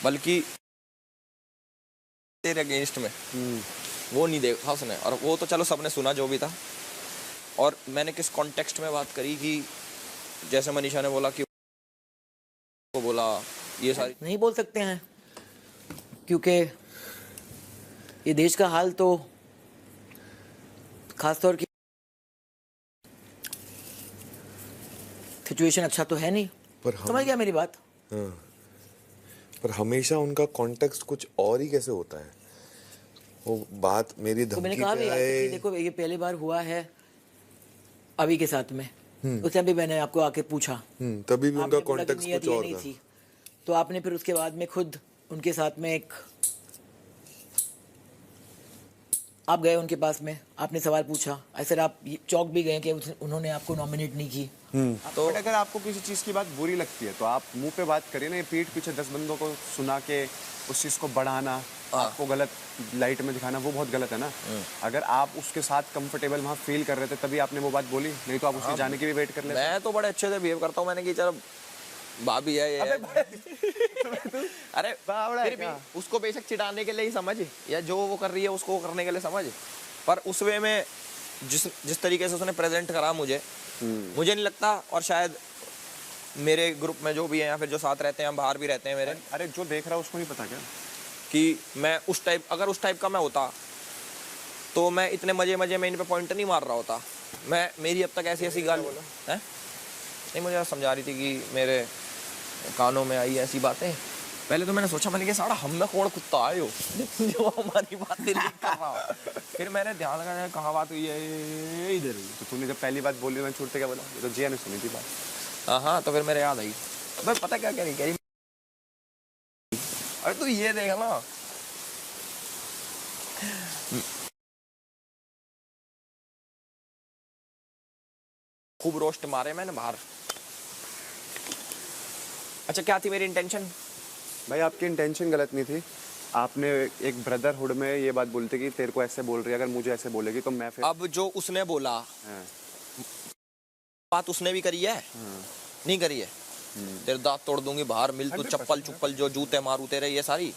बल्कि तेरे अगेंस्ट में वो नहीं देखा उसने। और वो तो चलो सबने सुना जो भी था। और मैंने किस कॉन्टेक्स्ट में बात करी कि जैसे मनीषा ने बोला कि वो बोला ये सारी नहीं बोल सकते हैं, क्योंकि ये देश का हाल तो खासतौर की सिचुएशन अच्छा तो है नहीं। पर समझ गया मेरी बात? हाँ, पर हमेशा उनका कॉन्टेक्स्ट कुछ और ही कैसे होता है। वो बात मेरी तो मैंने धमकी कहा पे भी आए। कि देखो ये पहली बार हुआ है अभी के साथ में। उस टाइम भी मैंने आपको आके पूछा, तभी भी उनका आपने बोला कि कॉन्टेक्स्ट नियत कुछ ये और नहीं था। थी। तो आपने फिर उसके बाद में खुद उनके साथ में एक आप गए उनके पास में, आपने सवाल पूछा, ऐसे आप चौक भी गए कि उन्होंने आपको नॉमिनेट नहीं की। तो अगर आपको किसी चीज की बात बुरी लगती है तो आप मुंह पे बात करिए ना। ये पीठ पीछे 10 बंदों को सुना के उस चीज को बढ़ाना, आपको गलत लाइट में दिखाना, वो बहुत गलत है ना। अगर आप उसके साथ कंफर्टेबल वहाँ फील कर रहे थे तभी आपने वो बात बोली, नहीं तो आप उसके जाने की भी वेट कर लेते। मैं तो बड़े अच्छे से बिहेव करता हूँ। मैंने कि चलो भाभी है ये अरे फिर भी उसको बेशक चिढ़ाने के लिए ही समझ, या जो वो कर रही है उसको करने के लिए समझ। पर उस वे में जिस तरीके से उसने प्रेजेंट करा मुझे नहीं लगता। और शायद मेरे ग्रुप में जो भी है या फिर जो साथ रहते हैं, बाहर भी रहते हैं मेरे, अरे जो देख रहा है उसको नहीं पता क्या कि मैं अगर उस टाइप का मैं होता तो मैं इतने मजे में इन पे पॉइंट नहीं मार रहा होता। मेरी अब तक ऐसी गाल है नहीं। मुझे समझा रही थी कि मेरे कानों में आई ऐसी बातें। पहले तो मैंने सोचा, मैंने कहा साड़ा हम में कौन कुत्ता आए हो जो हमारी बातें नहीं कर रहा हो। फिर मैंने ध्यान लगाया कहाँ बात हुई है, इधर हुई। तो तूने जब पहली बात बोली मैं छूटते क्या बोला, ये तो जिया ने सुनी थी बात। हाँ, तो फिर मेरे याद आई। मैं पता क्या कह रही अरे तू ये देख ना, खूब रोस्ट मारे मैंने बाहर। अच्छा क्या थी मेरी इंटेंशन? भाई आपकी इंटेंशन गलत नहीं थी। आपने एक ब्रदरहुड में ये बात बोलते कि तेरे को ऐसे बोल रही है, अगर मुझे ऐसे बोलेगी तो मैं फिर। अब जो उसने बोला बात उसने भी करी है, नहीं करी है? तेरे दांत तोड़ दूंगी, बाहर मिल तू चप्पल जो जूते मारू तेरे, ये सारी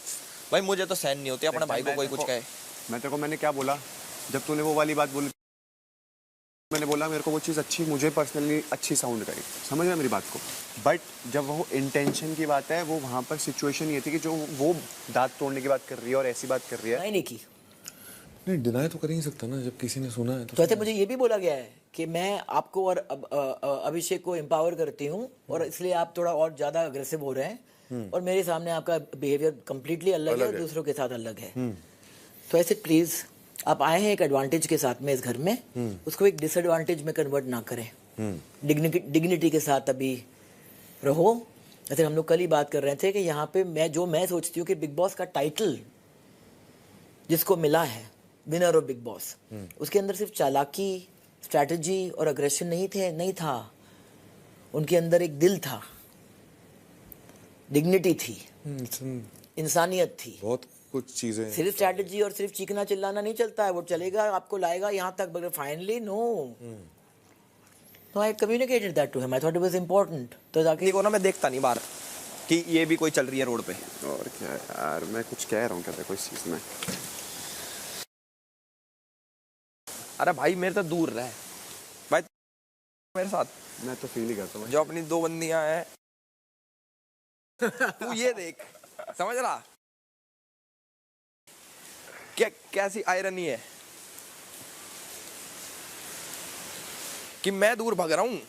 भाई मुझे तो सहन नहीं होती अपने भाई को कोई कुछ कहे। मैं तेरे को मैंने क्या बोला जब तूने वो वाली बात बोली, मैंने बोला मेरे को वो चीज़ अच्छी, मुझे पर्सनली अच्छी साउंड करी, समझ गया मेरी बात को। बट जब वो इंटेंशन की बात है, वो वहाँ पर सिचुएशन ये थी कि जो वो दांत तोड़ने की बात कर रही है और ऐसी बात कर रही है। नहीं की, नहीं डिनाई तो कर ही नहीं सकता ना जब किसी ने सुना है तो ऐसे मुझे ये भी बोला गया है कि मैं आपको और अभिषेक को एम्पावर करती हूँ और इसलिए आप थोड़ा और ज़्यादा अग्रेसिव हो रहे हैं और मेरे सामने आपका बिहेवियर कम्प्लीटली अलग है और दूसरों के साथ अलग है। तो ऐसे प्लीज़ आप आए हैं एक एडवांटेज के साथ में इस घर में, उसको एक डिसएडवांटेज में कन्वर्ट ना करें। डिग्निटी के साथ अभी रहो। जैसे हम लोग कल ही बात कर रहे थे कि यहाँ पे मैं सोचती हूँ कि बिग बॉस का टाइटल जिसको मिला है विनर ऑफ बिग बॉस, उसके अंदर सिर्फ चालाकी, स्ट्रैटेजी और अग्रेशन नहीं था। उनके अंदर एक दिल था, डिग्निटी थी, इंसानियत थी। बहुत कुछ चीजें। सिर्फ स्ट्रैटेजी और सिर्फ चीखना चिल्लाना नहीं चलता है। वो चलेगा, आपको लाएगा यहाँ तक, बट फाइनली नो। तो I communicated that to him, I thought it was important. तो जाके देखो ना, मैं देखता नहीं बाहर कि ये भी कोई चल रही है रोड पे। और क्या यार, मैं कुछ कह रहा हूँ क्या देखो इस चीज़ में। अरे भाई मेरे तो दूर रहे भाई मेरे साथ। मैं तो फील ही करता हूँ जो अपनी दो बंदियां हैं तू ये देख, समझ रहा क्या कैसी आयरनी है कि मैं दूर भाग रहा हूं।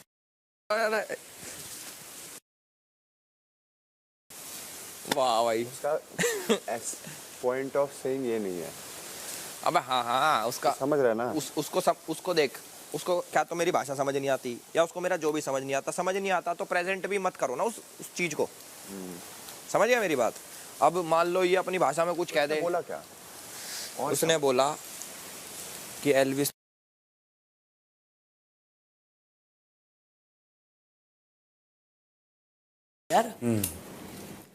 वाह भाई, उसका पॉइंट ऑफ सेइंग ये नहीं है। अबे हाँ उसका समझ रहा है ना। उसको देख, उसको क्या तो मेरी भाषा समझ नहीं आती या उसको मेरा जो भी समझ नहीं आता तो प्रेजेंट भी मत करो ना उस चीज को। समझ गया मेरी बात? अब मान लो ये अपनी भाषा में कुछ कह दे। बोला क्या उसने बोला कि एल्विस यार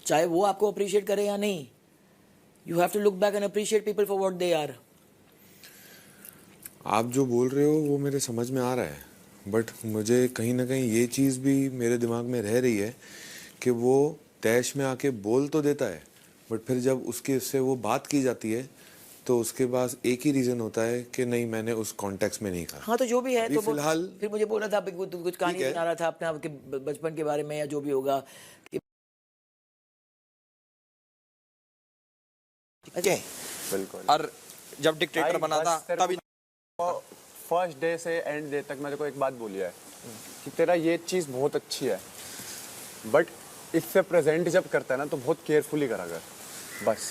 चाहे वो आपको अप्रिशिएट करे या नहीं, you have to look back and appreciate people for what they are. आप जो बोल रहे हो वो मेरे समझ में आ रहा है, बट मुझे कहीं ना कहीं ये चीज़ भी मेरे दिमाग में रह रही है कि वो तैश में आके बोल तो देता है बट फिर जब उसके उससे वो बात की जाती है तो उसके पास एक ही रीजन होता है कि नहीं मैंने उस कॉन्टेक्स्ट में नहीं कहा। हाँ तो जो भी है अभी तो फिलहाल फिर मुझे बोल रहा था तू कुछ कहानी ठीक है। सुना रहा था अपने आपके बचपन के बारे में या जो भी होगा कि अच्छा बिल्कुल। और जब डिक्टेटर बना था तभी फर्स्ट डे से एंड डे तक मैंने को एक बात बोली है कि तेरा ये चीज़ बहुत अच्छी है, बट इससे प्रेजेंट जब करता है ना तो बहुत केयरफुली करा कर। बस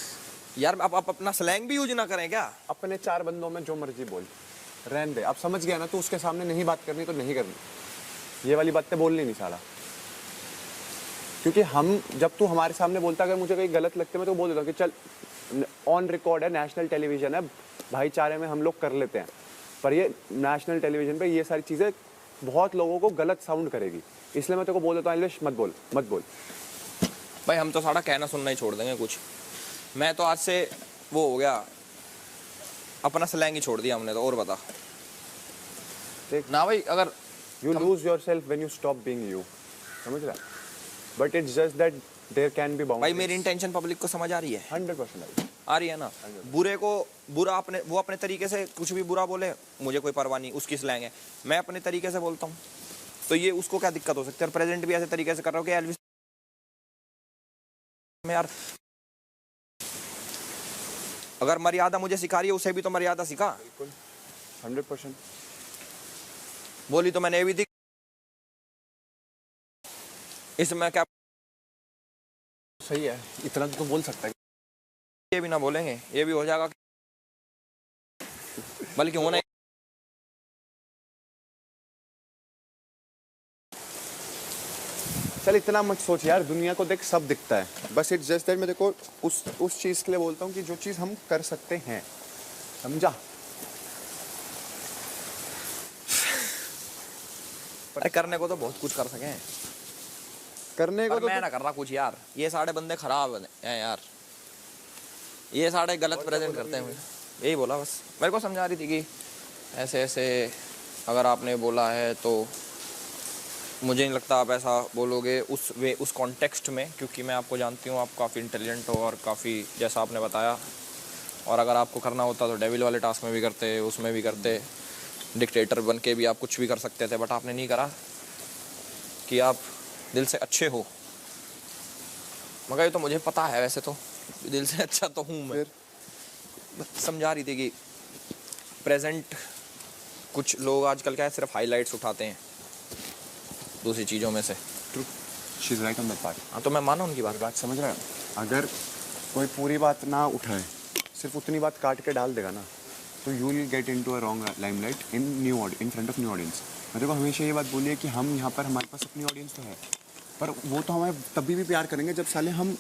यार आप अपना स्लैंग भी यूज ना करें क्या? अपने 4 बंदों में जो मर्जी बोल, रहने दे। अब समझ गया ना, तो उसके सामने नहीं बात करनी तो नहीं करनी, ये वाली बातें बोलनी नहीं साला। क्योंकि हम जब तू हमारे सामने बोलता, अगर मुझे कहीं गलत लगते मैं तो बोल देता हूँ कि चल ऑन रिकॉर्ड है, नेशनल टेलीविजन है, भाईचारे में हम लोग कर लेते हैं, पर ये नेशनल टेलीविजन पे ये सारी चीज़ें बहुत लोगों को गलत साउंड करेगी, इसलिए मैं तेरे को बोल देता हूँ मत बोल मत बोल। भाई हम तो सारा कहना सुनना ही छोड़ देंगे कुछ। मैं तो आज से वो हो गया, अपना स्लैंग ही छोड़ दिया हमने तो। और बता देख ना भाई, अगर you lose yourself when you stop being you, समझ रहा है? But it's just that there can be boundaries. भाई मेरी इंटेंशन पब्लिक को समझ आ रही है? 100% आ रही है ना। बुरे को बुरा अपने तरीके से कुछ भी बुरा बोले, मुझे कोई परवाह नहीं, उसकी स्लैंग है, मैं अपने तरीके से बोलता हूँ, तो ये उसको क्या दिक्कत हो सकती है? और प्रेजेंट भी ऐसे तरीके से कर रहा हूँ कि एल्विस में यार, अगर मर्यादा मुझे सिखा रही है उसे भी तो मर्यादा सिखा। 100%। बोली तो मैंने ये भी दी, इसमें क्या सही है, इतना तो बोल सकता है। ये भी ना बोलेंगे, ये भी हो जाएगा, बल्कि होना। चल इतना मत सोच यार, दुनिया को देख, सब दिखता है, बस इट्स जस्ट दैट मैं देखो उस चीज़ के लिए बोलता हूँ कि जो चीज़ हम कर सकते हैं, समझा? अरे करने को तो बहुत कुछ कर सके, करने को पर तो मैं ना कर रहा कुछ यार। ये सारे बंदे खराब हैं यार, ये सारे गलत प्रेजेंट करते हैं। यही बोला बस, मेरे को समझा रही थी कि ऐसे ऐसे अगर आपने बोला है तो मुझे नहीं लगता आप ऐसा बोलोगे उस कॉन्टेक्स्ट में, क्योंकि मैं आपको जानती हूँ, आप काफ़ी इंटेलिजेंट हो और काफ़ी, जैसा आपने बताया, और अगर आपको करना होता तो डेविल वाले टास्क में भी करते, उसमें भी करते, डिक्टेटर बन के भी आप कुछ भी कर सकते थे, बट आपने नहीं करा कि आप दिल से अच्छे हो। मगर ये तो मुझे पता है, वैसे तो दिल से अच्छा तो हूँ मैं। समझा रही थी कि प्रेजेंट कुछ लोग आजकल क्या है, सिर्फ हाइलाइट्स उठाते हैं दूसरी चीज़ों में से। True, she is right on that part. हाँ तो मैं माना उनकी बात समझ रहा है। अगर कोई पूरी बात ना उठाए, सिर्फ उतनी बात काट के डाल देगा ना, तो you will get into a wrong limelight in front of new audience. मैं देखो हमेशा ये बात बोली है कि हम यहाँ पर, हमारे पास अपनी ऑडियंस तो है, पर वो तो हमें तभी भी प्यार करेंगे जब साले हम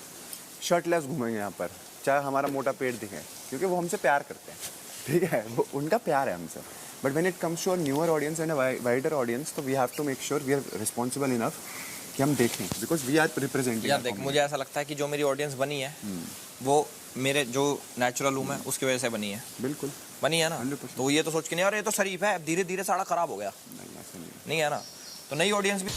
शर्टलेस घूमेंगे यहाँ पर, चाहे हमारा मोटा पेट दिखे, क्योंकि वो हमसे प्यार करते हैं, ठीक है? वो उनका प्यार है हमसे। But when it comes to a newer audience and a wider audience, तो we have to make sure we are responsible enough कि हम देखें, बिकॉज वी आर रिप्रेजेंटिंग। यार देख, मुझे ऐसा लगता है कि जो मेरी ऑडियंस बनी है वो मेरे जो नेचुरल हूँ मैं उसकी वजह से बनी है। बिल्कुल बनी है ना। 100%। तो ये तो सोच के नहीं, यार ये तो शरीफ है, धीरे धीरे सारा खराब हो गया, नहीं, ऐसा नहीं। नहीं है ना। तो नई ऑडियंस भी